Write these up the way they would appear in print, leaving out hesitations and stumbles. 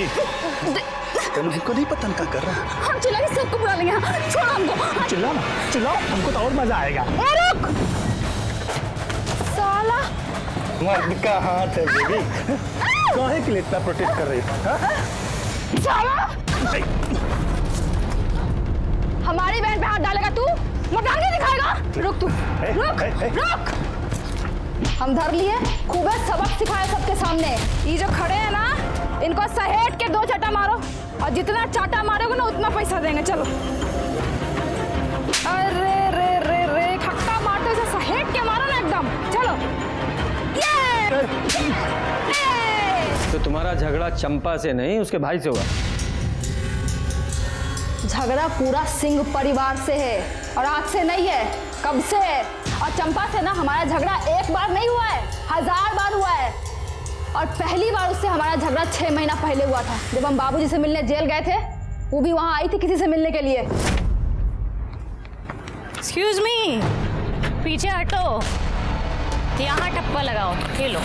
जी तेन हमको नहीं पता क्या कर रहा है। हम चिल्लाएंगे, सबको बुला लेंगे। छोड़ो हमको। चिल्लाओ ना, चिल्लाओ, हमको तो और मजा आएगा। रुक साला, मर्द का हाथ है बेबी, काहे के लिए इतना प्रोटेक्ट कर रही है? साला हमारी बहन पे हाथ डालेगा तू, मर्दानगी दिखाएगा। रुक तू, रुक रुक। हम धर लिए, खूब सबक सिखाए सबके सामने। ये जो खड़े हैं ना, इनको सहेट के 2 चाटा मारो, और जितना चाटा मारोगे ना उतना पैसा देंगे। चलो। अरे रे रे रे, खक्का मारते से सहेट के मारो ना एकदम। चलो। ये तो तुम्हारा झगड़ा चंपा से नहीं उसके भाई से हुआ? झगड़ा पूरा सिंह परिवार से है, और आज से नहीं है, कब से है। और चंपा से ना हमारा झगड़ा एक बार नहीं हुआ है, 1000 बार हुआ है। और पहली बार उससे हमारा झगड़ा 6 महीना पहले हुआ था, जब हम बाबूजी से मिलने जेल गए थे। वो भी वहां आई थी किसी से मिलने के लिए। एक्सक्यूज मी, पीछे हटो, यहाँ टप्पा लगाओ। ये लो।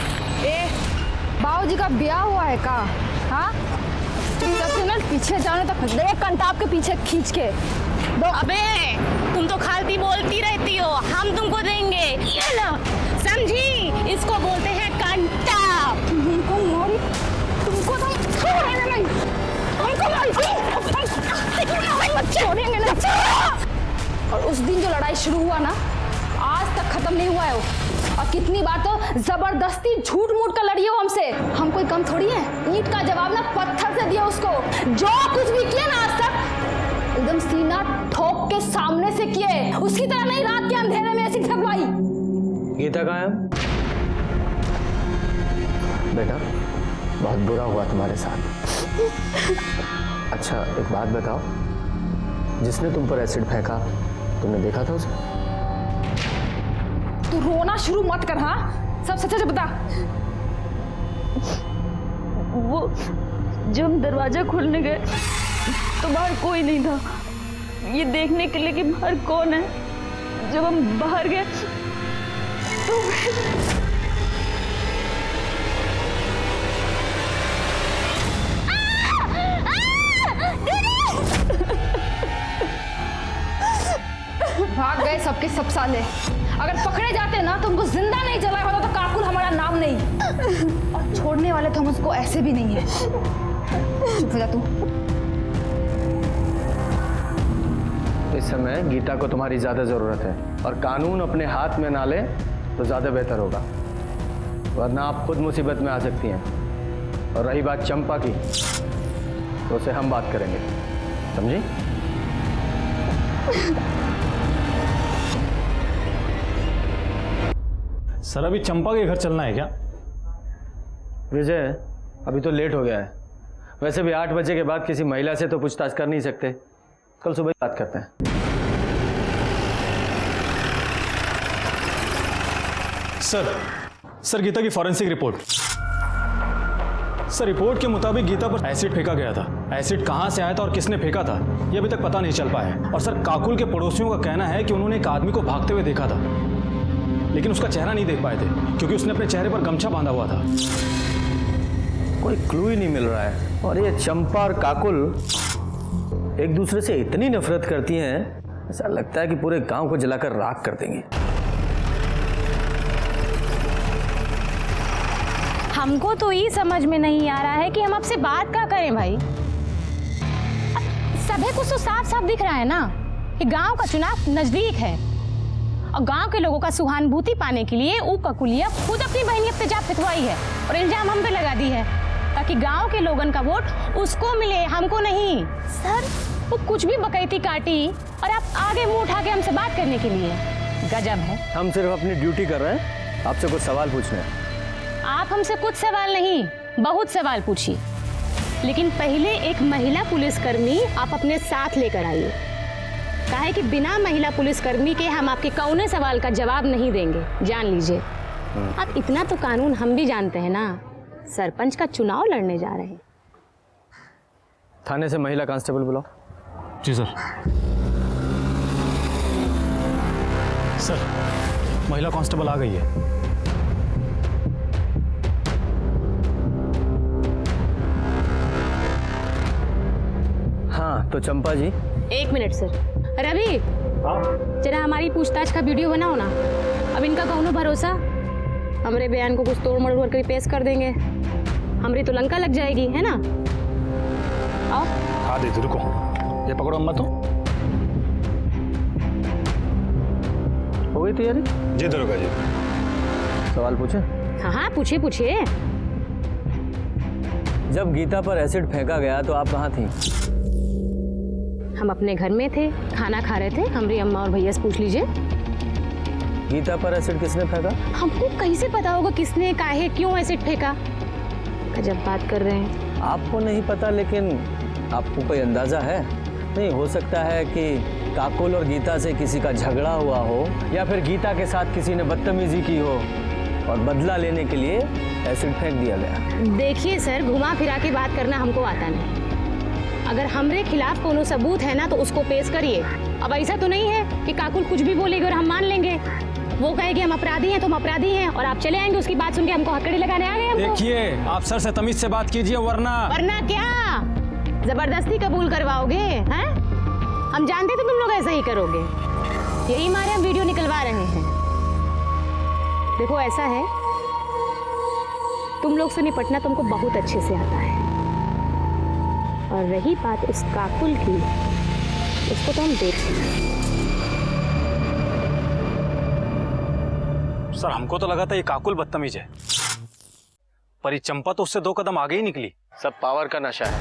बाबूजी का ब्याह हुआ है का? हाँ, चुपचाप से ना पीछे जाने तक एक कंटाप के पीछे खींच के दो। अबे तुम तो खालती बोलती रहती हो, हम तुमको देंगे। ये लो, समझी? इसको बोलते हैं कंटाप। तुमको मारी, तुमको तो छोड़ेंगे नहीं, हमको मारी, छोड़ेंगे नहीं। और उस दिन जो लड़ाई शुरू हुआ ना, आज तक खत्म नहीं हुआ है वो। और कितनी बार तो जबरदस्ती झूठ मूठ कर लड़ी हो हमसे। हम कोई कम थोड़ी है, ईंट का जवाब ना पत्थर से दिया उसको। जो कुछ भी किया ना आज तक, एकदम सीना ठोक के सामने से किए। उसकी तरह नहीं रात के अंधेरे में ऐसी ठगवाई। गीता कहाँ है? बेटा बहुत बुरा हुआ तुम्हारे साथ। अच्छा एक बात बताओ, जिसने तुम पर एसिड फेंका तुमने देखा था उसे? तू रोना शुरू मत कर। हाँ, सब सच बता। वो जब हम दरवाजा खोलने गए तो बाहर कोई नहीं था, ये देखने के लिए कि बाहर कौन है। जब हम बाहर गए तो भाग गए सबके सब साले। अगर पकड़े जाते ना तो हमको जिंदा नहीं जलाया होता तो काकुल हमारा नाम नहीं। और छोड़ने वाले तो हम उसको ऐसे भी नहीं है। चुप हो जा तू। इस समय गीता को तुम्हारी ज्यादा जरूरत है, और कानून अपने हाथ में ना ले तो ज्यादा बेहतर होगा, वरना आप खुद मुसीबत में आ सकती हैं। और रही बात चंपा की, तो उसे हम बात करेंगे, समझी? सर अभी चंपा के घर चलना है क्या? विजय अभी तो लेट हो गया है। वैसे भी 8 बजे के बाद किसी महिला से तो पूछताछ कर नहीं सकते, कल सुबह बात करते हैं। सर गीता की फॉरेंसिक रिपोर्ट। सर रिपोर्ट के मुताबिक गीता पर एसिड फेंका गया था। एसिड कहां से आया था और किसने फेंका था यह अभी तक पता नहीं चल पाया है। और सर काकुल के पड़ोसियों का कहना है कि उन्होंने एक आदमी को भागते हुए देखा था, लेकिन उसका चेहरा नहीं देख पाए थे क्योंकि उसने अपने चेहरे पर गमछा बांधा हुआ था। कोई क्लू ही नहीं मिल रहा है। और ये चंपा और काकुल एक दूसरे से इतनी नफरत करती हैं, ऐसा लगता है कि पूरे गांव को जलाकर राख कर देंगी। हमको तो ये समझ में नहीं आ रहा है कि हम आपसे बात क्या करें भाई। सभी कुछ तो साफ साफ दिख रहा है ना कि गांव का चुनाव नजदीक है, और गांव के लोगों का सहानुभूति पाने के लिए वो ककुलिया खुद अपनी बहनियत पे जा फितवाई है और इल्जाम हम पे लगा दी है, ताकि गांव के लोगों का वोट उसको मिले, हमको नहीं। सर वो कुछ भी बकैती काटी और आप आगे मुंह उठा के हमसे बात करने के लिए, गजब है। हम सिर्फ अपनी ड्यूटी कर रहे हैं, आपसे कुछ सवाल पूछने हैं। आप हमसे कुछ सवाल नहीं, बहुत सवाल पूछिए, लेकिन पहले एक महिला पुलिसकर्मी आप अपने साथ लेकर आइए। काहे कि बिना महिला पुलिसकर्मी के हम आपके कौने सवाल का जवाब नहीं देंगे, जान लीजिए। अब इतना तो कानून हम भी जानते हैं ना, सरपंच का चुनाव लड़ने जा रहे हैं। थाने से महिला कांस्टेबल बुलाओ। जी सर। सर महिला कांस्टेबल आ गई है। तो चंपा जी। 1 मिनट सर। रवि, जरा हमारी पूछताछ का वीडियो बनाओ ना। अब इनका कौनो भरोसा, हमरे बयान को कुछ तोड़ मरोड़ कर पेश कर देंगे, हमरी तो लंका लग जाएगी, है ना? आओ। हाँ दीदी रुको, ये पकड़ो अम्मा। तो हो गई तैयारी? जी दरोगा जी। सवाल पूछे? हाँ हाँ, पूछिए पूछिए। जब गीता पर एसिड फेंका गया तो आप कहाँ थी? हम अपने घर में थे, खाना खा रहे थे। हमारी अम्मा और भैया से पूछ लीजिए। गीता पर एसिड किसने फेंका? हमको कैसे पता होगा किसने, काहे, क्यों एसिड फेंका? गजब बात कर रहे हैं। आपको नहीं पता, लेकिन आपको कोई अंदाजा है? नहीं हो सकता है कि काकुल और गीता से किसी का झगड़ा हुआ हो, या फिर गीता के साथ किसी ने बदतमीजी की हो और बदला लेने के लिए एसिड फेंक दिया गया। देखिए सर, घुमा फिरा के बात करना हमको आता नहीं। अगर हमरे खिलाफ कोनो सबूत है ना तो उसको पेश करिए। अब ऐसा तो नहीं है कि काकुल कुछ भी बोलेगी और हम मान लेंगे। वो कहेगी हम अपराधी हैं, तुम अपराधी हैं, और आप चले आएंगे उसकी बात सुन के हमको हथकड़ी लगाने आ गए हमको। देखिए, आप सर से तमीज से बात कीजिए, वरना क्या जबरदस्ती कबूल करवाओगे? हैं? हम जानते थे तुम लोग ऐसा ही करोगे, यही मारे हम वीडियो निकलवा रहे हैं। देखो ऐसा है, तुम लोग से निपटना तुमको बहुत अच्छे से आता है, और रही बात उस काकुल की, उसको तो हम देख लेंगे। सर हमको तो लगा था ये काकुल बदतमीज है, पर ये चंपा तो उससे 2 कदम आगे ही निकली। सब पावर का नशा है,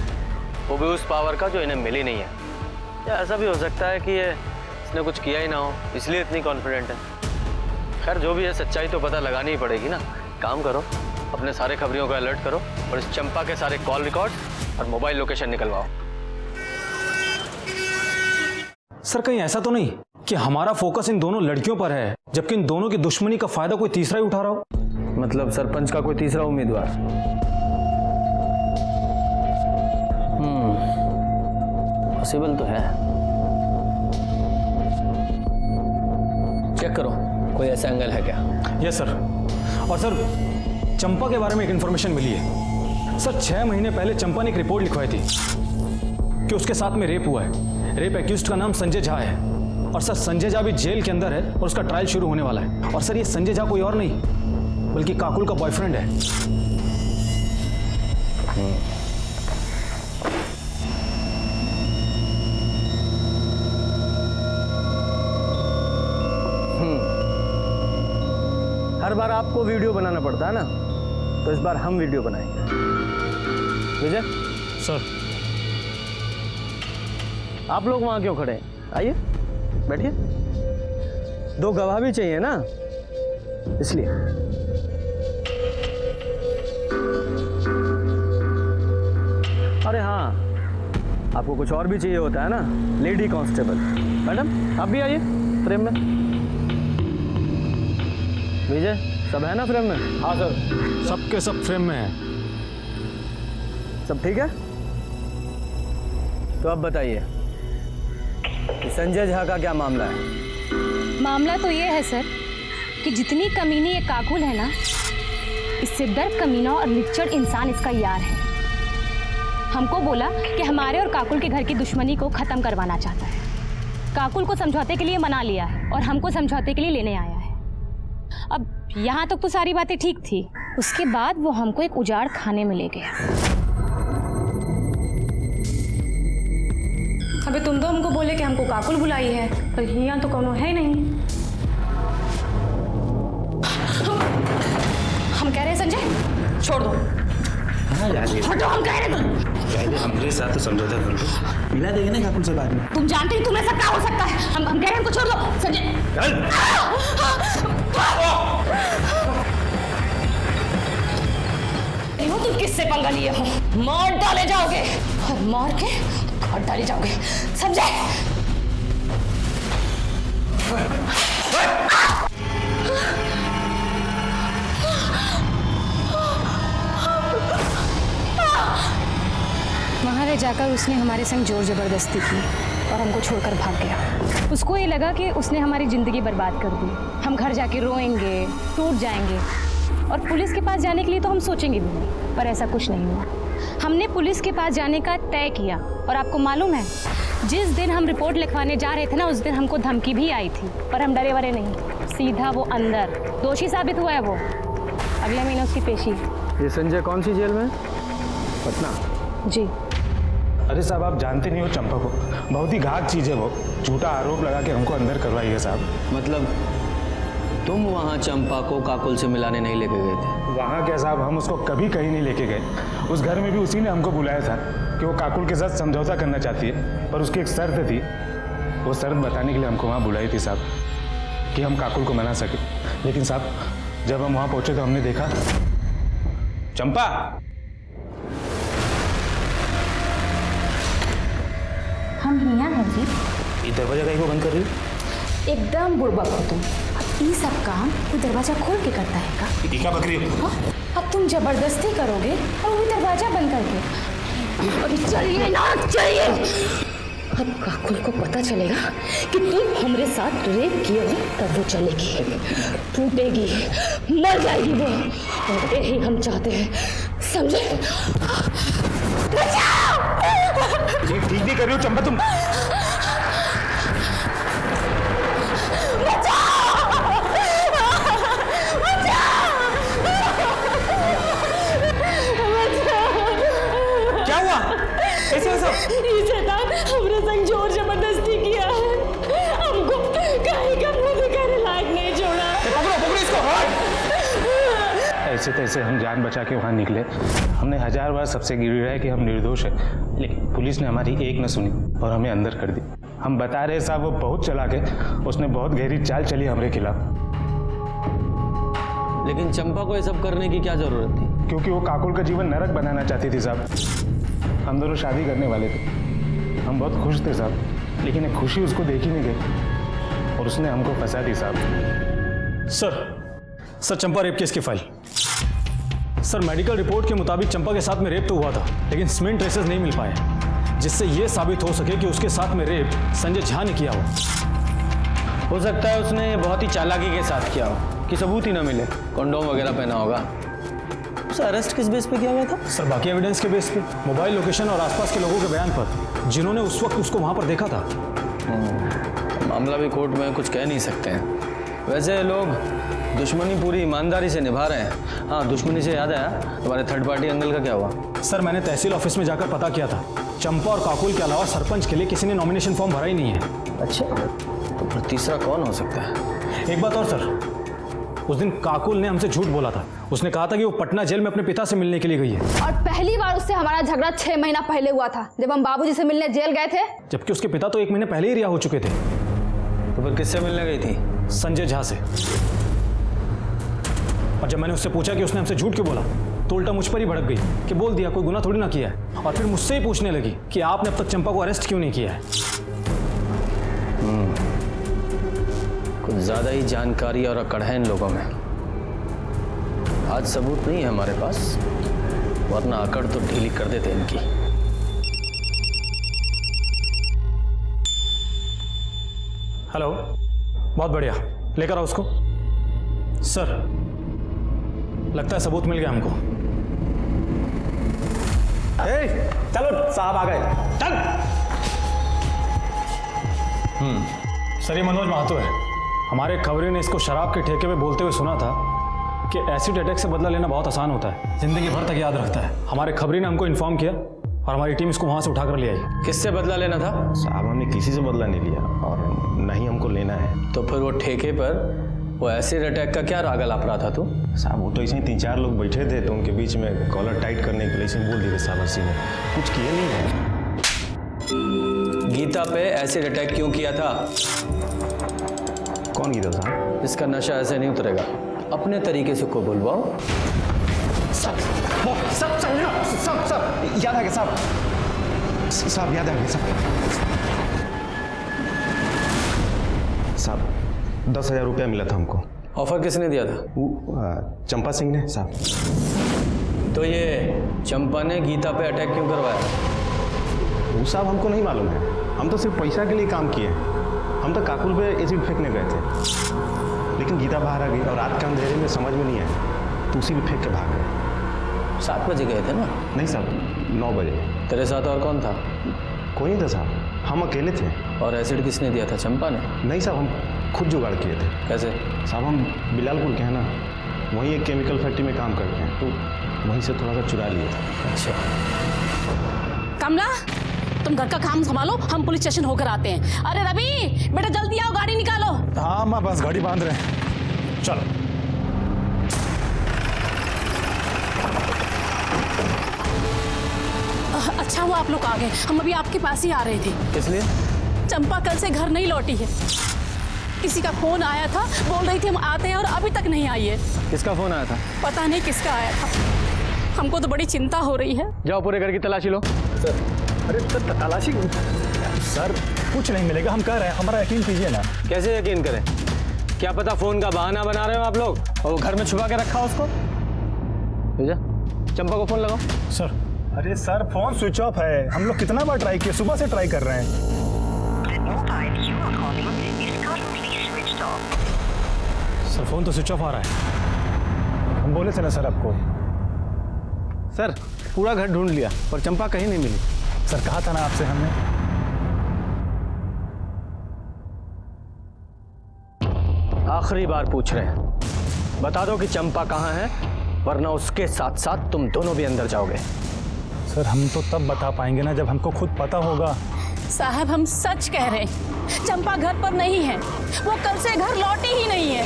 वो भी उस पावर का जो इन्हें मिली नहीं है। या ऐसा भी हो सकता है कि ये इसने कुछ किया ही ना हो, इसलिए इतनी कॉन्फिडेंट है। खैर जो भी है, सच्चाई तो पता लगानी ही पड़ेगी ना। काम करो, अपने सारे खबरियों का अलर्ट करो और इस चंपा के सारे कॉल रिकॉर्ड और मोबाइल लोकेशन निकलवाओ। सर कहीं ऐसा तो नहीं कि हमारा फोकस इन दोनों लड़कियों पर है, जबकि इन दोनों की दुश्मनी का फायदा कोई तीसरा ही उठा रहा हो? मतलब सरपंच का कोई तीसरा उम्मीदवार? पॉसिबल तो है। चेक करो कोई ऐसा एंगल है क्या। Yes sir. और सर चंपा के बारे में एक इन्फॉर्मेशन मिली है। सर 6 महीने पहले चंपा ने एक रिपोर्ट लिखवाई थी कि उसके साथ में रेप हुआ है। रेप एक्यूज्ड का नाम संजय झा है, और सर संजय झा भी जेल के अंदर है और उसका ट्रायल शुरू होने वाला है। और सर ये संजय झा कोई और नहीं बल्कि काकुल का बॉयफ्रेंड है। हर बार आपको वीडियो बनाना पड़ता है ना, तो इस बार हम वीडियो बनाएंगे। विजय सर आप लोग वहां क्यों खड़े हैं? आइए बैठिए। 2 गवाह भी चाहिए ना, इसलिए। अरे हाँ, आपको कुछ और भी चाहिए होता है ना, लेडी कांस्टेबल। मैडम आप भी आइए फ्रेम में। विजय सब है ना फ्रेम में? हाँ सर, सबके सब फ्रेम में है। सब ठीक है? तो अब बताइए कि संजय झा का क्या मामला है? मामला तो ये है सर कि जितनी कमीनी ये काकुल है ना, इससे दर कमीना और लिच्चड़ इंसान इसका यार है। हमको बोला कि हमारे और काकुल के घर की दुश्मनी को खत्म करवाना चाहता है। काकुल को समझौते के लिए मना लिया है और हमको समझौते के लिए लेने आया है। अब यहाँ तक तो सारी बातें ठीक थी, उसके बाद वो हमको एक उजाड़ खाने में ले गया। अबे तुम तो हमको बोले कि हमको काकुल बुलाई है, पर यहाँ तो कोनो है नहीं। हम कह रहे हैं संजय छोड़ दो। हाँ जाइए, हटो, हम कह रहे हैं जाइए, हमारे साथ तो समझौता कर लो, मिला देंगे ना काकुल से बाद में। तुम जानते ही तुम्हें सब क्या हो सकता है। हम कह रहे हैं हमको छोड़ दो संजय। तुम किससे पंगा लिए हो? मार डाले जाओगे और मार के काट डाले जाओगे, समझे? वहाँ रह जाकर उसने हमारे संग जोर जबरदस्ती की और हमको छोड़कर भाग गया। उसको ये लगा कि उसने हमारी ज़िंदगी बर्बाद कर दी। हम घर जाके रोएंगे, टूट जाएंगे, और पुलिस के पास जाने के लिए तो हम सोचेंगे भी नहीं, पर ऐसा कुछ नहीं हुआ। हमने पुलिस के पास जाने का तय किया और आपको मालूम है जिस दिन हम रिपोर्ट लिखवाने जा रहे थे ना उस दिन हमको धमकी भी आई थी, पर हम डरे वरे नहीं, सीधा वो अंदर दोषी साबित हुआ है। वो अगले महीने उसकी पेशी। ये संजय कौन सी जेल में? पटना। जी अरे साहब आप जानते नहीं हो चंपा को, बहुत ही घात चीज़ है वो, झूठा आरोप लगा के हमको अंदर करवाई है साहब। मतलब तुम वहाँ चंपा को काकुल से मिलाने नहीं लेके गए थे? वहाँ क्या साहब, हम उसको कभी कहीं नहीं लेके गए। उस घर में भी उसी ने हमको बुलाया था कि वो काकुल के साथ समझौता करना चाहती है, पर उसकी एक शर्त थी। वो शर्त बताने के लिए हमको वहाँ बुलाई थी साहब, कि हम काकुल को मना सके। लेकिन साहब जब हम वहाँ पहुँचे तो हमने देखा चंपा। हम यहाँ हैं जी। ये दरवाजा कहीं को बंद कर रही हो? एकदम बुड़बक हो तुम। अब ये सब काम कोई दरवाजा खोल के करता है का? ये क्या बकरी हो? हाँ? अब तुम जबरदस्ती करोगे और वो दरवाजा बंद करके। अभी चलिए ना, चलिए। अब काकुल को पता चलेगा कि तुम हमारे साथ रेप किए हो, तब वो चलेगी, टूटेगी, मर जाएगी वो। और यही हम चाहते हैं, समझे? ये ठीक नहीं कर रही हो चंपा तुम। क्या हुआ? ऐसे ये शैतान हमरे संग जोर जबरदस्ती किया है, हमको कहीं का मुंह दिखाने लायक नहीं छोड़ा। पकड़ो इसको। ऐसे तैसे हम जान बचा के वहाँ निकले। हमने 1000 बार सबसे गिड़गिड़ाया कि हम निर्दोष है, लेकिन पुलिस ने हमारी एक न सुनी और हमें अंदर कर दी। हम बता रहे साहब वो बहुत चालाक है, उसने बहुत गहरी चाल चली हमारे खिलाफ। लेकिन चंपा को ये सब करने की क्या जरूरत थी? क्योंकि वो काकुल का जीवन नरक बनाना चाहती थी साहब। हम दोनों शादी करने वाले थे, हम बहुत खुश थे साहब, लेकिन एक खुशी उसको देखी नहीं गई और उसने हमको फंसा दी साहब। सर चंपा रेप केस की फाइल। सर मेडिकल रिपोर्ट के मुताबिक चंपा के साथ में रेप तो हुआ था, लेकिन स्मेन ट्रेसेस नहीं मिल पाए जिससे ये साबित हो सके कि उसके साथ में रेप संजय झा ने किया हो सकता है उसने बहुत ही चालाकी के साथ किया हो कि सबूत ही ना मिले, कंडोम वगैरह पहना होगा। उसे अरेस्ट किस बेस पे किया गया था? सर बाकी एविडेंस के बेस पे, मोबाइल लोकेशन और आसपास के लोगों के बयान पर, जिन्होंने उस वक्त उसको वहां पर देखा था। मामला भी कोर्ट में कुछ कह नहीं सकते हैं। वैसे लोग दुश्मनी पूरी ईमानदारी से निभा रहे हैं। हाँ, दुश्मनी से याद आया, तुम्हारे थर्ड पार्टी एंगल का क्या हुआ? सर मैंने तहसील ऑफिस में जाकर पता किया था, चंपा और काकुल के अलावा सरपंच के लिए किसी ने नॉमिनेशन फॉर्म भरा ही नहीं है। अच्छा, तो फिर तीसरा कौन हो सकता है? एक बात और सर, उस दिन काकुल ने हमसे झूठ बोला था। उसने कहा था कि वो पटना जेल में अपने पिता से मिलने के लिए गई है। और पहली बार उससे हमारा झगड़ा 6 महीना पहले हुआ था, जब हम बाबूजी से मिलने जेल गए थे। जबकि उसके पिता तो 1 महीने पहले ही रिहा हो चुके थे। तो फिर किससे मिलने गई थी? संजय झा से। और जब मैंने उससे पूछा कि उसने हमसे झूठ क्यों बोला, तो उल्टा मुझ पर ही भड़क गई कि बोल दिया कोई गुनाह थोड़ी ना किया है। और फिर मुझसे ही पूछने लगी कि आपने अब तक चंपा को अरेस्ट क्यों नहीं किया है। कुछ ज्यादा ही जानकारी और अकड़ है इन लोगों में। आज सबूत नहीं है हमारे पास, वरना अकड़ तो ढीली कर देते इनकी। हेलो, बहुत बढ़िया, लेकर आओ उसको। सर लगता है सबूत मिल गया हमको। चलो साहब आ गए, चल। सर ये मनोज महतो है। हमारे खबरी ने इसको शराब के ठेके पे बोलते हुए सुना था कि एसिड अटैक से बदला लेना बहुत आसान होता है, जिंदगी भर तक याद रखता है। हमारे खबरी ने हमको इन्फॉर्म किया और हमारी टीम इसको वहां से उठाकर ले आई। किससे बदला लेना था? साहब हमने किसी से बदला नहीं लिया और न ही हमको लेना है। तो फिर वो ठेके पर वो एसिड अटैक का क्या राग लाप रहा था तू? साहब वो तो ऐसे ही 3-4 लोग बैठे थे, तो उनके बीच में कॉलर टाइट करने के लिए ऐसे बोल दिए साहब। हंसी में कुछ किए नहीं है। गीता पे एसिड अटैक क्यों किया था? कौन गीता साहब? इसका नशा ऐसे नहीं उतरेगा, अपने तरीके से को बुलवाओ। सब याद आ गया साहब, साहब याद आ गया साहब। 10,000 रुपया मिला था हमको। ऑफर किसने दिया था? वो चंपा सिंह ने साहब। तो ये चंपा ने गीता पे अटैक क्यों करवाया? वो साहब हमको नहीं मालूम है, हम तो सिर्फ पैसा के लिए काम किए हैं। हम तो काकुल पे एसिड फेंकने गए थे, लेकिन गीता बाहर आ गई और रात के अंधेरे में समझ में नहीं आया, तो उसी पे फेंक के भाग गए। 7 बजे गए थे ना? नहीं साहब, 9 बजे। तेरे साथ और कौन था? कोई नहीं था साहब, हम अकेले थे। और एसिड किसने दिया था, चंपा ने? नहीं साहब, हम खुद जुगाड़ किए थे। कैसे? साहब हम बिलालपुर के हैं ना, वहीं एक केमिकल फैक्ट्री में काम करते हैं, तो वहीं से थोड़ा सा चुरा लिए थे। अच्छा। कमला, तुम घर का काम संभालो, हम पुलिस स्टेशन होकर आते हैं। अरे रवि बेटा जल्दी आओ, गाड़ी निकालो। हाँ माँ, बस गाड़ी बांध रहे हैं, चलो। अच्छा हुआ आप लोग आ गए, हम अभी आपके पास ही आ रहे थे। किस लिए? चंपा कल से घर नहीं लौटी है। किसी का फोन आया था, बोल रही थी हम आते हैं और अभी तक नहीं आई है। किसका फोन आया था? पता नहीं किसका आया था, हमको तो बड़ी चिंता हो रही है। जाओ पूरे घर की तलाशी लो। अरे तलाशी सर, कुछ नहीं मिलेगा, हम कह रहे हैं, हमारा यकीन कीजिए ना। कैसे यकीन करें? क्या पता फोन का बहाना बना रहे हो आप लोग और वो घर में छुपा के रखा उसको। भेजा, चंपा को फोन लगाओ। सर, अरे सर फोन स्विच ऑफ है, हम लोग कितना बार ट्राई किए, सुबह से ट्राई कर रहे हैं। सर फोन तो स्विच ऑफ आ रहा है। हम बोले थे ना सर आपको। सर पूरा घर ढूंढ लिया पर चंपा कहीं नहीं मिली। सर कहा था ना आपसे हमने। आखिरी बार पूछ रहे हैं, बता दो कि चंपा कहाँ है, वरना उसके साथ साथ तुम दोनों भी अंदर जाओगे। सर हम तो तब बता पाएंगे ना जब हमको खुद पता होगा। साहब हम सच कह रहे हैं, चंपा घर पर नहीं है, वो कल से घर लौटी ही नहीं है।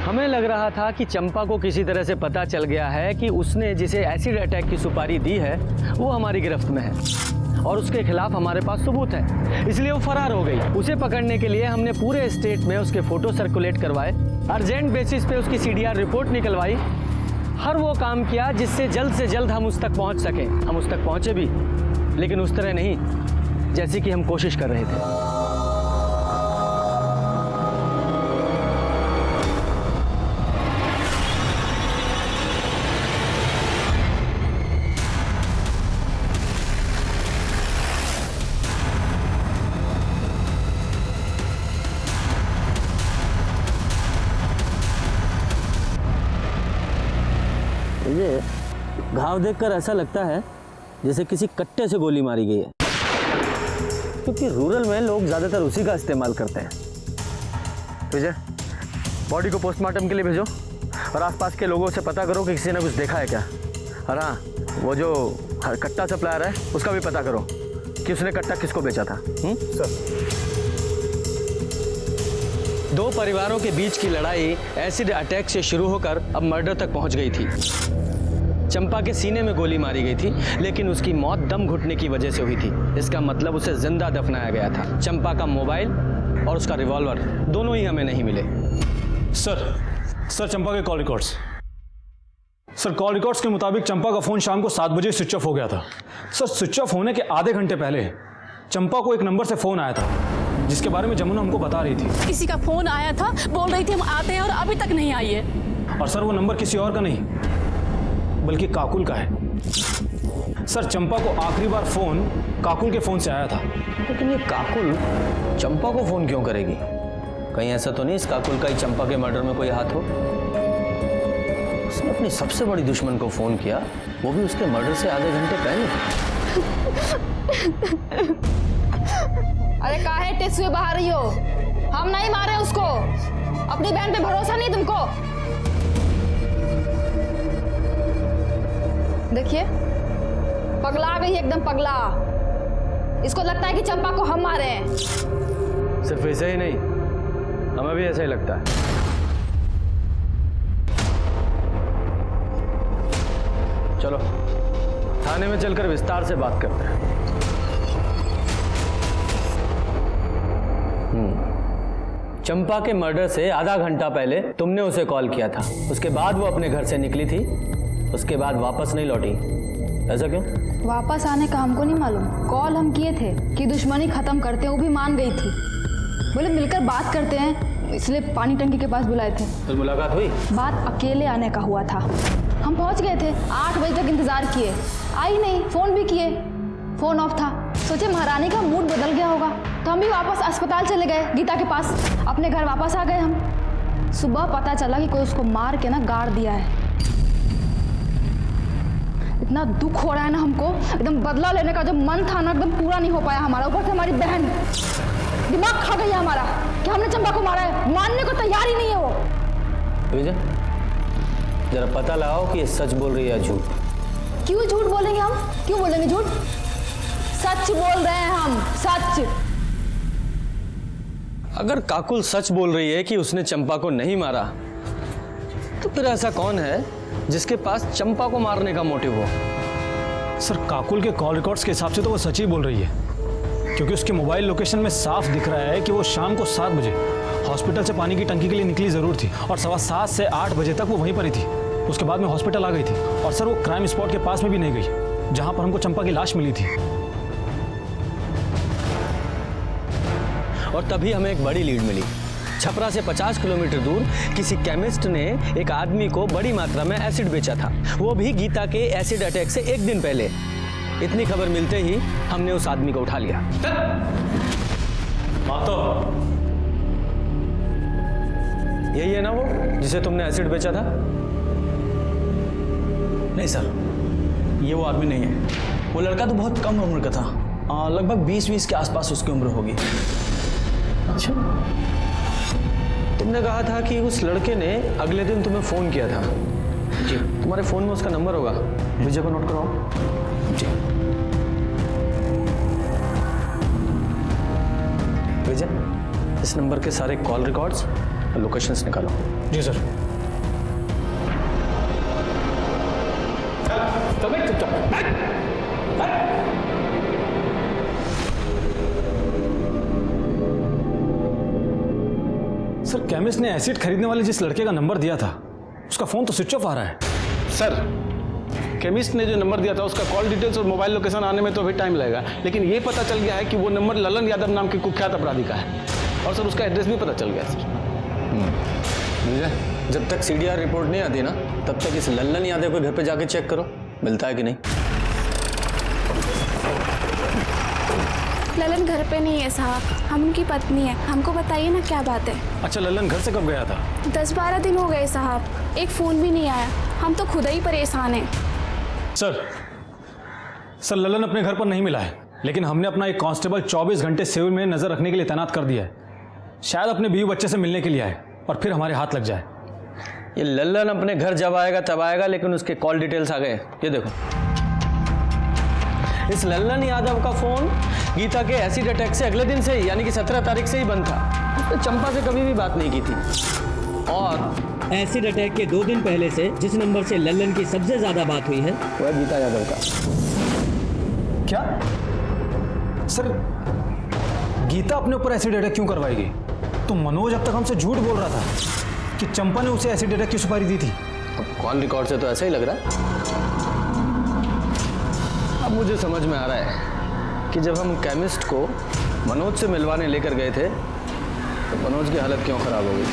हमें लग रहा था कि चंपा को किसी तरह से पता चल गया है कि उसने जिसे एसिड अटैक की सुपारी दी है वो हमारी गिरफ्त में है और उसके खिलाफ हमारे पास सबूत है, इसलिए वो फरार हो गई। उसे पकड़ने के लिए हमने पूरे स्टेट में उसके फोटो सर्कुलेट करवाए, अर्जेंट बेसिस पे उसकी CDR रिपोर्ट निकलवाई, हर वो काम किया जिससे जल्द से जल्द हम उस तक पहुंच सकें। हम उस तक पहुंचे भी, लेकिन उस तरह नहीं जैसी कि हम कोशिश कर रहे थे। ये घाव देखकर ऐसा लगता है जैसे किसी कट्टे से गोली मारी गई है, क्योंकि रूरल में लोग ज़्यादातर उसी का इस्तेमाल करते हैं। विजय, बॉडी को पोस्टमार्टम के लिए भेजो और आसपास के लोगों से पता करो कि किसी ने कुछ देखा है क्या। और हाँ, वो जो कट्टा सप्लायर है उसका भी पता करो कि उसने कट्टा किसको बेचा था। सर दो परिवारों के बीच की लड़ाई एसिड अटैक से शुरू होकर अब मर्डर तक पहुंच गई थी। चंपा के सीने में गोली मारी गई थी, लेकिन उसकी मौत दम घुटने की वजह से हुई थी। इसका मतलब उसे जिंदा दफनाया गया था। चंपा का मोबाइल और उसका रिवॉल्वर दोनों ही हमें नहीं मिले। सर चंपा के call records. Sir call records के मुताबिक चंपा का फोन शाम को 7 बजे स्विच ऑफ हो गया था। सर स्विच ऑफ होने के आधे घंटे पहले चंपा को एक नंबर से फोन आया था जिसके बारे में जमुना हमको बता रही थी। किसी का फोन आया था, बोल रही थी हम आते हैं और अभी तक नहीं आई है। और सर वो नंबर किसी और का नहीं बल्कि काकुल का है। सर चंपा को आखिरी बार फोन काकुल के फोन से आया था। लेकिन ये काकुल चंपा को फोन क्यों करेगी? कहीं ऐसा तो नहीं इस काकुल का ही चंपा के मर्डर में कोई हाथ हो? उसने अपनी सबसे बड़ी दुश्मन को फोन किया, वो भी उसके मर्डर से आधे घंटे पहले। अरे काहे टेस्ट हुए बाहर रही हो? हम नहीं मारे उसको। अपनी बहन पे भरोसा नहीं तुमको? देखिए पगला गई एकदम पगला। इसको लगता है कि चंपा को हम मारे हैं। सिर्फ ऐसे ही नहीं, हमें भी ऐसा ही लगता है। चलो थाने में चलकर विस्तार से बात करते हैं। चंपा के मर्डर से आधा घंटा पहले तुमने उसे कॉल किया था, उसके बाद वो अपने घर से निकली थी, उसके बाद वापस नहीं लौटी। ऐसा क्यों? वापस आने का हमको नहीं मालूम। कॉल हम किए थे कि दुश्मनी खत्म करते हैं, वो भी मान गई थी। बोले मिलकर बात करते हैं, इसलिए पानी टंकी के पास बुलाए थे। तो मुलाकात हुई? बात अकेले आने का हुआ था। हम पहुंच गए थे, 8 बजे तक इंतजार किए, आई नहीं। फोन भी किए, फोन ऑफ था। सोचे महारानी का मूड बदल गया होगा, तो हम भी वापस अस्पताल चले गए गीता के पास। अपने घर वापस आ गए हम। सुबह पता चला कि कोई उसको मार के ना गाड़ दिया है। इतना दुख हो रहा है ना हमको, एकदम बदला लेने का जो मन था ना एकदम पूरा नहीं हो पाया हमारा। ऊपर से हमारी बहन दिमाग खा गई है हमारा कि हमने चंपा को मारा है, मानने को तैयार ही नहीं है वो। विजय, जरा पता लगाओ कि ये सच बोल रही है या झूठ। क्यों झूठ बोलेंगे हम, क्यों बोलेंगे झूठ? सच बोल रहे हैं हम, सच। अगर काकुल सच बोल रही है कि उसने चंपा को नहीं मारा, तो फिर ऐसा कौन है जिसके पास चंपा को मारने का मोटिव हो? सर, काकुल के कॉल रिकॉर्ड्स के हिसाब से तो वो सच ही बोल रही है, क्योंकि उसके मोबाइल लोकेशन में साफ दिख रहा है कि वो शाम को 7 बजे हॉस्पिटल से पानी की टंकी के लिए निकली ज़रूर थी और 7:15 से 8 बजे तक वो वहीं पर ही थी। उसके बाद में हॉस्पिटल आ गई थी और सर वो क्राइम स्पॉट के पास में भी नहीं गई जहां पर हमको चंपा की लाश मिली थी। और तभी हमें एक बड़ी लीड मिली। छपरा से 50 किलोमीटर दूर किसी केमिस्ट ने एक आदमी को बड़ी मात्रा में एसिड बेचा था, वो भी गीता के एसिड अटैक से 1 दिन पहले। इतनी खबर मिलते ही हमने उस आदमी को उठा लिया। यही है ना वो जिसे तुमने एसिड बेचा था? नहीं सर, ये वो आदमी नहीं है। वो लड़का तो बहुत कम उम्र का था, लगभग 20 के आसपास उसकी उम्र होगी। अच्छा, तुमने कहा था कि उस लड़के ने अगले दिन तुम्हें फोन किया था। जी, तुम्हारे फोन में उसका नंबर होगा, विजय को नोट कराओ। जी विजय, इस नंबर के सारे कॉल रिकॉर्ड्स और लोकेशंस निकालो। जी सर। सर, केमिस्ट ने एसिड खरीदने वाले जिस लड़के का नंबर दिया था उसका फोन तो स्विच ऑफ आ रहा है। सर, केमिस्ट ने जो नंबर दिया था उसका कॉल डिटेल्स और मोबाइल लोकेशन आने में तो अभी टाइम लगेगा, लेकिन ये पता चल गया है कि वो नंबर ललन यादव नाम के कुख्यात अपराधी का है और सर उसका एड्रेस भी पता चल गया सर। विजय, जब तक CDR रिपोर्ट नहीं आती ना, तब तक इस लल्लन यादव के घर पे जाके चेक करो मिलता है कि नहीं। ललन घर पे नहीं है साहब, हम उनकी पत्नी है। हमको बताइए ना क्या बात है। अच्छा, ललन घर से कब गया था? 10-12 दिन हो गए साहब, एक फ़ोन भी नहीं आया। हम तो खुद ही परेशान हैं। सर ललन अपने घर पर नहीं मिला है, लेकिन हमने अपना एक कांस्टेबल 24 घंटे सिविल में नजर रखने के लिए तैनात कर दिया है। शायद अपने बीवी बच्चे से मिलने के लिए आए और फिर हमारे हाथ लग जाए। ये लल्लन अपने घर जब आएगा तब आएगा, लेकिन उसके कॉल डिटेल्स आ गए। ये देखो, इस लल्लन यादव का फोन गीता के एसिड अटैक से अगले दिन से ही, यानी कि 17 तारीख से ही बंद था। उसने चंपा से कभी भी बात नहीं की थी। और एसिड अटैक के 2 दिन पहले से जिस नंबर से लल्लन की सबसे ज्यादा बात हुई है वो है गीता यादव का। क्या सर, गीता अपने ऊपर एसिड अटैक क्यों करवाएगी? तो मनोज अब तक हमसे झूठ बोल रहा था कि चंपा ने उसे एसिड अटैक की सुपारी दी थी। अब कॉल रिकॉर्ड से तो ऐसा ही लग रहा है। अब मुझे समझ में आ रहा है कि जब हम केमिस्ट को मनोज से मिलवाने लेकर गए थे तो मनोज की हालत क्यों खराब हो गई।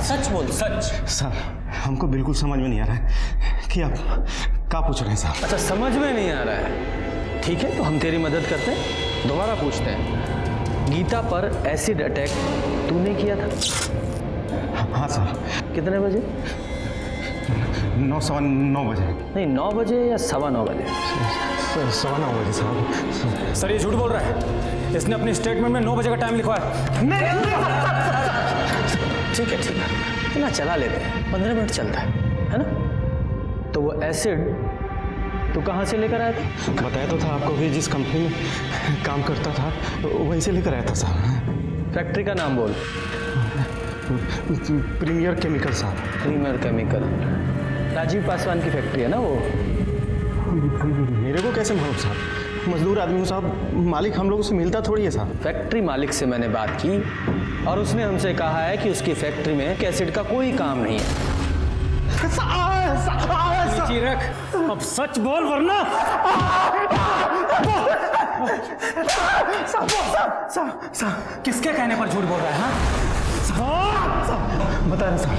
सच बोल, सच। सर, हमको बिल्कुल समझ में नहीं आ रहा है कि आप क्या पूछ रहे हैं साहब। अच्छा, समझ में नहीं आ रहा है, ठीक है, तो हम तेरी मदद करते हैं। दोबारा पूछते हैं, गीता पर एसिड अटैक तूने किया था? हाँ सर। कितने बजे? 9:15 बजे। नहीं, 9 बजे या 9:15 बजे? 9:15 बजे साहब। सर ये झूठ बोल रहा है, इसने अपनी स्टेटमेंट में 9 बजे का टाइम लिखवाया है। ठीक है, इतना चला लेते हैं, 15 मिनट चलता है ना? तो वो एसिड तू कहाँ से लेकर आया था? बताया तो था आपको भी, जिस कंपनी में काम करता था वहीं से लेकर आया था साहब। फैक्ट्री का नाम बोल। प्रीमियर केमिकल साहब। प्रीमियर केमिकल, राजीव पासवान की फैक्ट्री है ना वो? मेरे को कैसे मालूम साहब, मजदूर आदमी हूँ साहब, मालिक हम लोगों से मिलता थोड़ी है साहब। फैक्ट्री मालिक से मैंने बात की और उसने हमसे कहा है कि उसकी फैक्ट्री में एसिड का कोई काम नहीं है। रख, अब सच बोल वरना। किसके कहने पर झूठ बोल रहा है? हाँ, बता रहे साहब,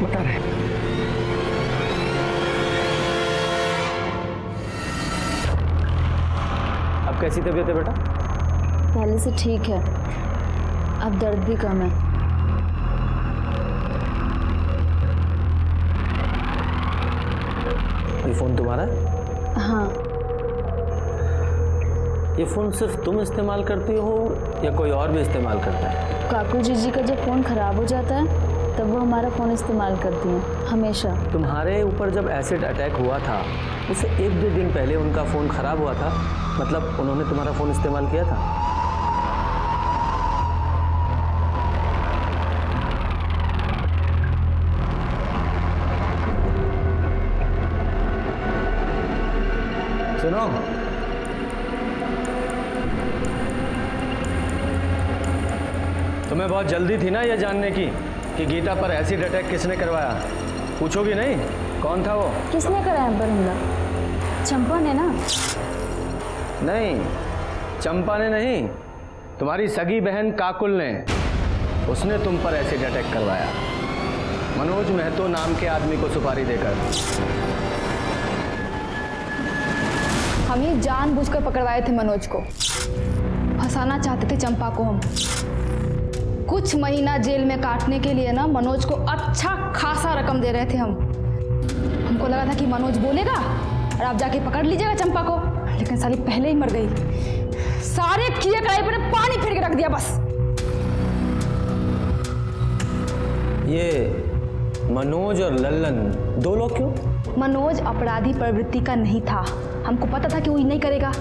बता रहे। अब कैसी तबीयत है बेटा? पहले से ठीक है, अब दर्द भी कम है। ये फ़ोन तुम्हारा है? हाँ। ये फ़ोन सिर्फ तुम इस्तेमाल करती हो या कोई और भी इस्तेमाल करता है? काकू जी का जब फ़ोन ख़राब हो जाता है तब वो हमारा फ़ोन इस्तेमाल करती हैं हमेशा। तुम्हारे ऊपर जब एसिड अटैक हुआ था उससे 1-2 दिन पहले उनका फ़ोन ख़राब हुआ था, मतलब उन्होंने तुम्हारा फ़ोन इस्तेमाल किया था? सुनो, तुम्हें बहुत जल्दी थी ना ये जानने की कि गीता पर एसिड अटैक किसने करवाया? पूछोगी नहीं कौन था वो? किसने कराया पर हमला? चंपा ने ना? नहीं, चंपा ने नहीं, तुम्हारी सगी बहन काकुल ने। उसने तुम पर एसिड अटैक करवाया, मनोज महतो नाम के आदमी को सुपारी देकर। हम ही जानबूझकर पकड़वाए थे मनोज को, फंसाना चाहते थे चंपा को हम। कुछ महीना जेल में काटने के लिए ना मनोज को अच्छा खासा रकम दे रहे थे हम। हमको लगा था कि मनोज बोलेगा और आप जाके पकड़ लीजिएगा चंपा को, लेकिन साली पहले ही मर गई। सारे किए कढ़ाई पर पानी फिर के रख दिया बस। ये मनोज और लल्लन दो लोग क्यों? मनोज अपराधी प्रवृत्ति का नहीं था, हमको पता था कि वो नहीं करेगा,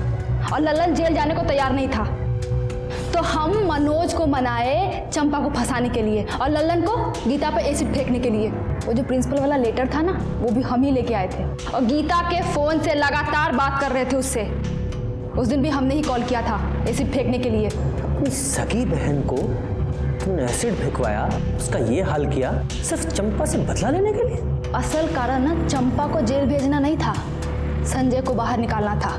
और लल्लन जेल जाने को तैयार नहीं था। तो हम मनोज को मनाए चंपा को फंसाने के लिए और लल्लन को गीता पर एसिड फेंकने के लिए। वो जो प्रिंसिपल वाला लेटर था ना, वो भी हम ही लेके आए थे, और गीता के फोन से लगातार बात कर रहे थे उससे। उस दिन भी हमने ही कॉल किया था एसिड फेंकने के लिए। अपनी सगी बहन को तुमने एसिड फेंकवाया, उसका ये हाल किया सिर्फ चंपा से बदला लेने के लिए? असल कारण ना चंपा को जेल भेजना नहीं था, संजय को बाहर निकालना था।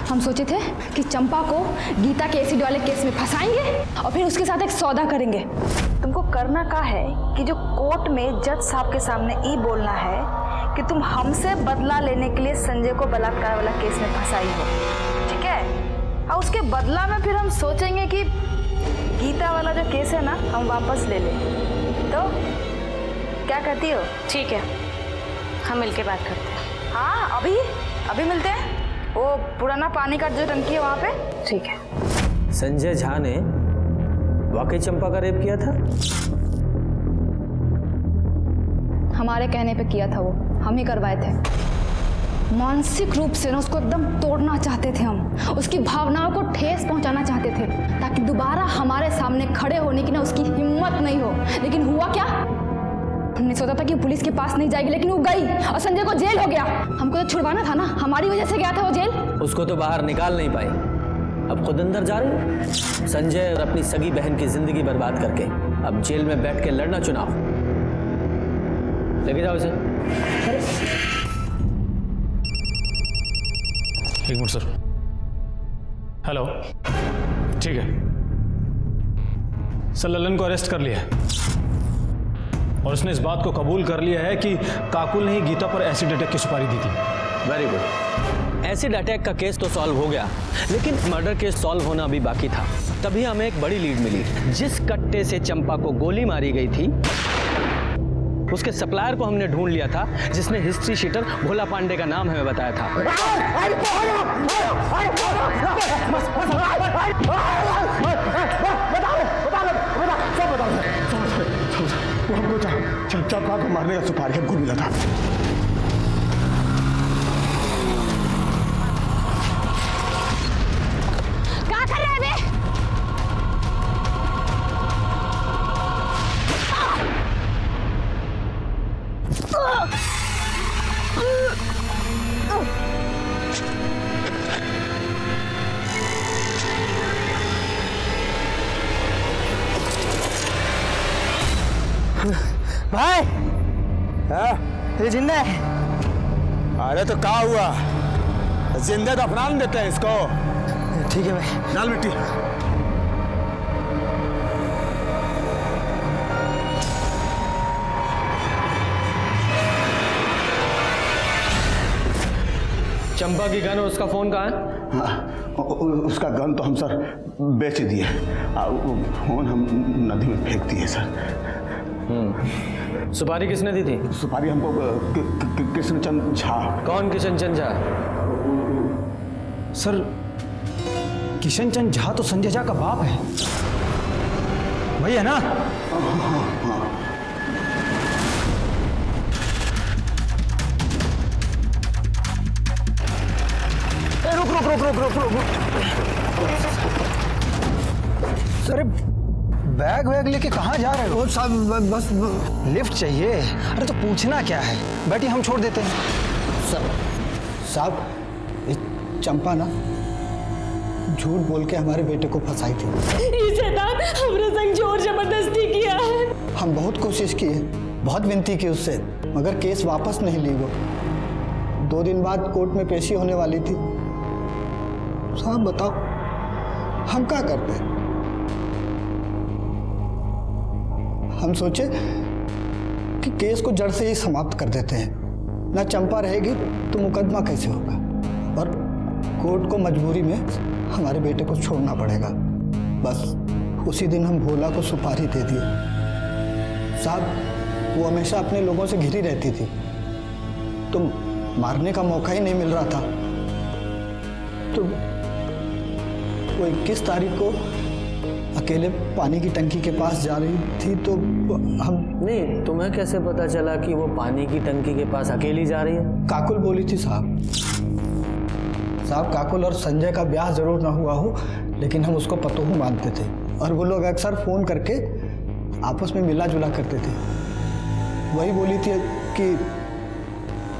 हम सोचे थे कि चंपा को गीता के एसिड वाले केस में फंसाएंगे और फिर उसके साथ एक सौदा करेंगे। तुमको करना का है कि जो कोर्ट में जज साहब के सामने ये बोलना है कि तुम हमसे बदला लेने के लिए संजय को बलात्कार वाला केस में फंसाई हो, ठीक है? और उसके बदला में फिर हम सोचेंगे कि गीता वाला जो केस है ना हम वापस ले लें। तो क्या कहती हो? ठीक है, हम मिलके बात करते हैं। हाँ, अभी मिलते हैं। वो पुराना पानी का जो टंकी है वहाँ पे। ठीक है। संजय झा ने वाकई चंपा का रेप किया था? हमारे कहने पे किया था वो, हम ही करवाए थे। मानसिक रूप से ना उसको एकदम तोड़ना चाहते थे हम, उसकी भावनाओं को ठेस पहुंचाना चाहते थे ताकि दोबारा हमारे सामने खड़े होने की ना उसकी हिम्मत नहीं हो। लेकिन हुआ क्या? हमने सोचा था कि पुलिस के पास नहीं जाएगी, लेकिन वो गई और संजय को जेल हो गया। हमको तो छुड़वाना था ना, हमारी वजह से गया था वो जेल। उसको तो बाहर निकाल नहीं पाई, अब खुद अंदर जा रही हो। संजय और अपनी सगी बहन की जिंदगी बर्बाद करके अब जेल में बैठ के लड़ना चुनाव। लेके जाओ इसे। एक मिनट सर। हेलो, ठीक है सर, लल्लन को अरेस्ट कर लिया है और उसने इस बात को कबूल कर लिया है कि काकुल ने ही गीता पर एसिड अटैक की सुपारी दी थी। Very good. एसिड अटैक का केस तो सॉल्व हो गया, लेकिन मर्डर केस सॉल्व होना अभी बाकी था। तभी हमें एक बड़ी लीड मिली। जिस कट्टे से चंपा को गोली मारी गई थी उसके सप्लायर को हमने ढूंढ लिया था, जिसने हिस्ट्री शीटर भोला पांडे का नाम हमें बताया था। चंपा को मारने का सुपारी हमको मिला था। क्या कर रहे हैं बे? भाई, ये जिंदा है? अरे तो क्या हुआ, जिंदा दफना देते हैं इसको। ठीक है भाई, डाल मिट्टी। चंपा की गन और उसका फोन कहाँ है? हाँ, उसका गन तो हम सर बेच दिए, फोन हम नदी में फेंक दिए सर। सुपारी किसने दी थी? सुपारी हमको कृष्ण चंद झा। कौन किशन चंद झा? सर किशन चंद झा तो संजय झा का बाप है, वही है ना? रुक। अरे बैग वैग लेके कहाँ जा रहे हो? साहब बस लिफ्ट चाहिए? अरे तो पूछना क्या है, बैठिए हम छोड़ देते हैं। साहब ये चंपा ना झूठ बोल के हमारे बेटे को फंसाई थी। ये शैतान हमरा संग जोर जबरदस्ती किया है। हम बहुत कोशिश की है, बहुत विनती की उससे, मगर केस वापस नहीं ली वो। 2 दिन बाद कोर्ट में पेशी होने वाली थी। साहब बताओ हम क्या करते? हम सोचे कि केस को जड़ से ही समाप्त कर देते हैं। ना चंपा रहेगी तो मुकदमा कैसे होगा, और कोर्ट को मजबूरी में हमारे बेटे को छोड़ना पड़ेगा। बस उसी दिन हम भोला को सुपारी दे दिए। साहब वो हमेशा अपने लोगों से घिरी रहती थी, तो मारने का मौका ही नहीं मिल रहा था। तो वो 21 तारीख को अकेले पानी की टंकी के पास जा रही थी, तो हम नहीं, तुम्हें कैसे पता चला कि वो पानी की टंकी के पास अकेली जा रही है? काकुल बोली थी साहब। काकुल और संजय का ब्याह जरूर ना हुआ हो, लेकिन हम उसको पतोहू मानते थे, और वो लोग अक्सर फोन करके आपस में मिला जुला करते थे। वही बोली थी कि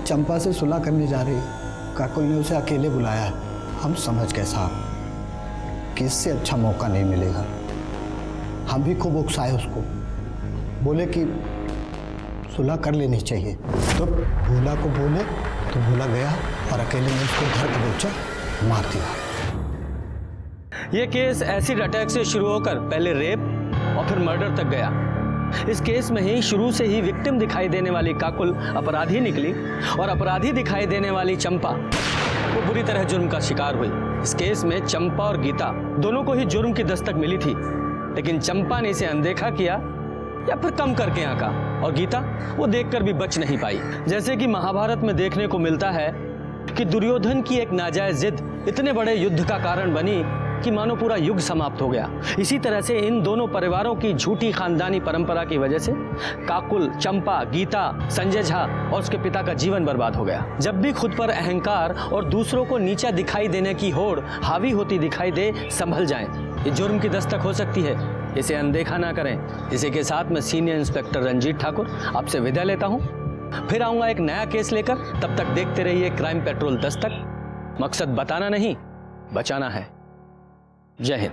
चंपा से सुलह करने जा रही। काकुल ने उसे अकेले बुलाया। हम समझ गए साहब कि इससे अच्छा मौका नहीं मिलेगा। हम भी खूब उकसाए उसको, बोले कि सुलह कर लेनी चाहिए। तो भोला को बोले तो भोला गया और अकेले में उसको घर दबोचा मार दिया। ये केस एसिड अटैक से शुरू होकर पहले रेप और फिर मर्डर तक गया। इस केस में ही शुरू से ही विक्टिम दिखाई देने वाली काकुल अपराधी निकली, और अपराधी दिखाई देने वाली चंपा वो बुरी तरह जुर्म का शिकार हुई। इस केस में चंपा और गीता दोनों को ही जुर्म की दस्तक मिली थी, लेकिन चंपा ने इसे अनदेखा किया या फिर कम करके आंका, और गीता वो देखकर भी बच नहीं पाई। जैसे कि महाभारत में देखने को मिलता है कि दुर्योधन की एक नाजायज जिद इतने बड़े युद्ध का कारण बनी कि मानो पूरा युग समाप्त हो गया। इसी तरह से इन दोनों परिवारों की झूठी खानदानी परंपरा की वजह से काकुल, चंपा, गीता, संजय झा और उसके पिता का जीवन बर्बाद हो गया। जब भी खुद पर अहंकार और दूसरों को नीचा दिखाई देने की होड़ हावी होती दिखाई दे, संभल जाएं। ये जुर्म की दस्तक हो सकती है, इसे अनदेखा ना करें। इसी के साथ मैं सीनियर इंस्पेक्टर रंजीत ठाकुर आपसे विदा लेता हूँ। फिर आऊंगा एक नया केस लेकर। तब तक देखते रहिए क्राइम पेट्रोल दस्तक। मकसद बताना नहीं, बचाना है। जय हिंद।